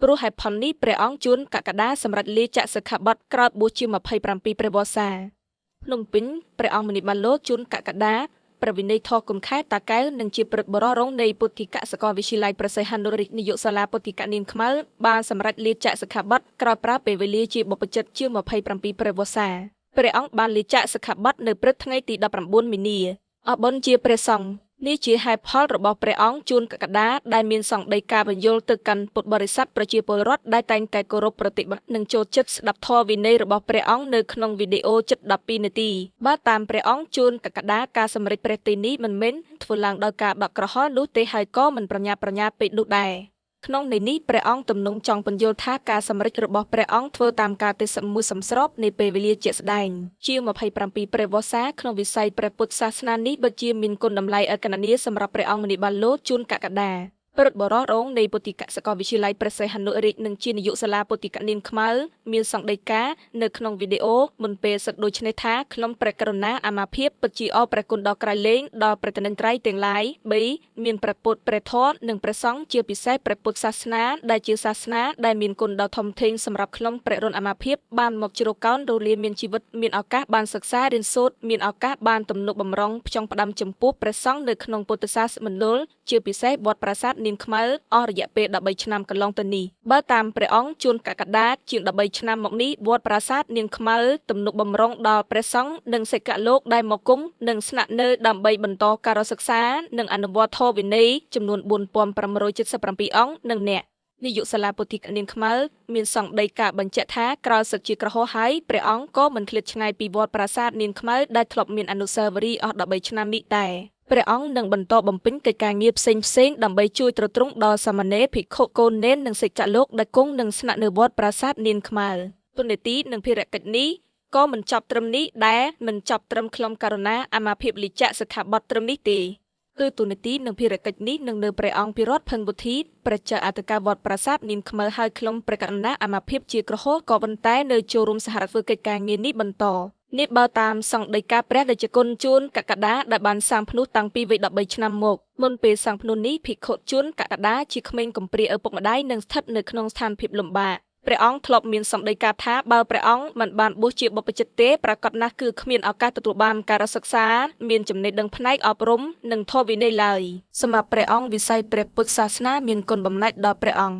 ព្រោះហេតុផលនេះព្រះអង្គជួនកក្កដាសម្រាប់លាចាកសិក្ខាបទក្រោយបួសជា27ព្រះវស្សាភ្នំពេញព្រះអង្គមនីបានលោកជួនកក្កដាព្រះវិន័យធរគុណខែតាកែវនិងជាព្រឹទ្ធបរិរងនៃពុទ្ធិកសាកលវិទ្យាល័យព្រះសីហនុរាជនាយកសាលាពុទ្ធិកនាងខ្មៅបានសម្រេចលាចាកសិក្ខាបទក្រោយប្រើពេលវេលាជាបព្វជិតជា27ព្រះវស្សាព្រះអង្គបានលាចាកសិក្ខាបទនៅព្រឹកថ្ងៃទី19មីនាអរបុណ្យជាព្រះសង្ឃនេះជាហេតុផលរបស់ព្រះអង្គជួនកក្កដាដែលមានសង្ឃដីកាបញ្យលទៅកាន់ពុទ្ធបរិស័ទប្រជាពលរដ្ឋដែលតែងតែគោរពប្រតិបត្តិនិងចូលចិត្តស្ដាប់ធម៌វិន័យរបស់ព្រះអង្គនៅក្នុងវីដេអូជិត12នាទីបើតាមព្រះអង្គជួនកក្កដាការសម្រេចព្រះទីនេះមិនមែនធ្វើឡើងដោយការដកក្រហល់នោះទេហើយក៏មិនប្រញាប់ប្រញាល់ពេកនោះដែរក្នុងន័យនេះព្រះអង្គទំនងចង់បញ្យល់ថាការសម្រេចរបស់ព្រះអង្គធ្វើតាមការទេសមួយសំស្របនៃពេលវេលាជាក់ស្ដែងជា27ព្រះវស្សាក្នុងវិស័យព្រះពុទ្ធសាសនានេះបជាមានគុណតម្លៃអកណនីសម្រាប់ព្រះអង្គមនីបានលោកជួនកក្កដាព្រឹទ្ធបរិរងនៃពុទ្ធិកសាកលវិទ្យាល័យព្រះសីហនុរាជនិងជានាយកសាលាពុទ្ធិកនាងខ្មៅមានសង្ឃដីកានៅក្នុងវីដេអូមុនពេលសឹកដូចនេះថាក្នុងព្រះករុណាអាមាភិបពិតជាអរព្រះគុណដល់ក្រៃលែងដល់ព្រះតនិត្រ័យទាំងឡាយ3មានព្រះពុទ្ធព្រះធម៌និងព្រះសង្ឃជាពិសេសព្រះពុទ្ធសាសនាដែលជាសាសនាដែលមានគុណដ៏ធំធេងសម្រាប់ក្នុងព្រះរុនអាមាភិបបានមកជ្រកកោនរលាមានជីវិតមានឱកាសបានសិក្សារៀនសូត្រមានឱកាសបានទំនុកបំរុងផ្ចង់ផ្ដាំចំពោះព្រះសង្ឃនៅក្នុងពុទ្ធសាសនាមណ្ឌលជាពិសេសវត្តប្រាសាទនាងខ្មៅអស់រយៈពេល13ឆ្នាំកន្លងទៅនេះបើតាមព្រះអង្គជួនកក្កដាជាង13ឆ្នាំមកនេះវត្តប្រាសាទនាងខ្មៅទំនុកបំរុងដល់ព្រះសង្ឃនិងសិក្ខលោកដែលមកគុំនិងស្នាក់នៅដើម្បីបន្តការសិក្សានិងអនុវត្តធម៌វិន័យចំនួន4577អង្គនិងអ្នកនាយកសាលាពុទ្ធិកនាងខ្មៅមានសង្ឃដីកាបញ្ជាក់ថាក្រោយសឹកជាក្រហមហើយព្រះអង្គក៏មិនធ្លាតឆ្ងាយពីវត្តប្រាសាទនាងខ្មៅដែលធ្លាប់មានអនុស្សាវរីយ៍អស់13ឆ្នាំនេះដែរព្រះអង្គនឹងបន្តបំពេញកិច្ចការងារផ្សេងៗដើម្បីជួយទ្រទ្រង់ដល់សាមណេរភិក្ខុកូននេននិងសិក្ខលោកដែលគង់នឹងស្នាក់នៅវត្តប្រាសាទនាងខ្មៅទុននីតិនិងភារកិច្ចនេះក៏មិនចប់ត្រឹមនេះដែរមិនចប់ត្រឹមខ្លំករុណាអាមាភិបលិចៈសិក្ខាបទត្រឹមនេះទេគឺទុននីតិនិងភារកិច្ចនេះនឹងនៅព្រះអង្គភិរដ្ឋផឹងវុធីប្រជាអធិការវត្តប្រាសាទនាងខ្មៅហើយខ្លំព្រះករុណាអាមាភិបជាក្រហមក៏ប៉ុន្តែនៅចូលរួមសហធ្វើកិច្ចការងារនេះបន្តនេះបើតាមសង្ឃដីកាព្រះដែលជាគុណជួនកក្កដាដែលបានសាងភ្នោះតាំងពីវ័យ13ឆ្នាំមកមុនពេលសាងភ្នោះនេះភិក្ខុជួនកក្កដាជាក្មេងកំព្រាឪពុកម្ដាយនិងស្ថិតនៅក្នុងស្ថានភាពលំបាកព្រះអង្គធ្លាប់មានសង្ឃដីកាថាបើព្រះអង្គមិនបានបួសជាបព្វជិតទេប្រកាសណាស់គឺគ្មានឱកាសទទួលបានការសិក្សាមានចំណេះដឹងផ្នែកអប់រំនិងធម៌វិន័យឡើយសម្រាប់ព្រះអង្គវិស័យព្រះពុទ្ធសាសនាមានគុណបំណាច់ដល់ព្រះអង្គ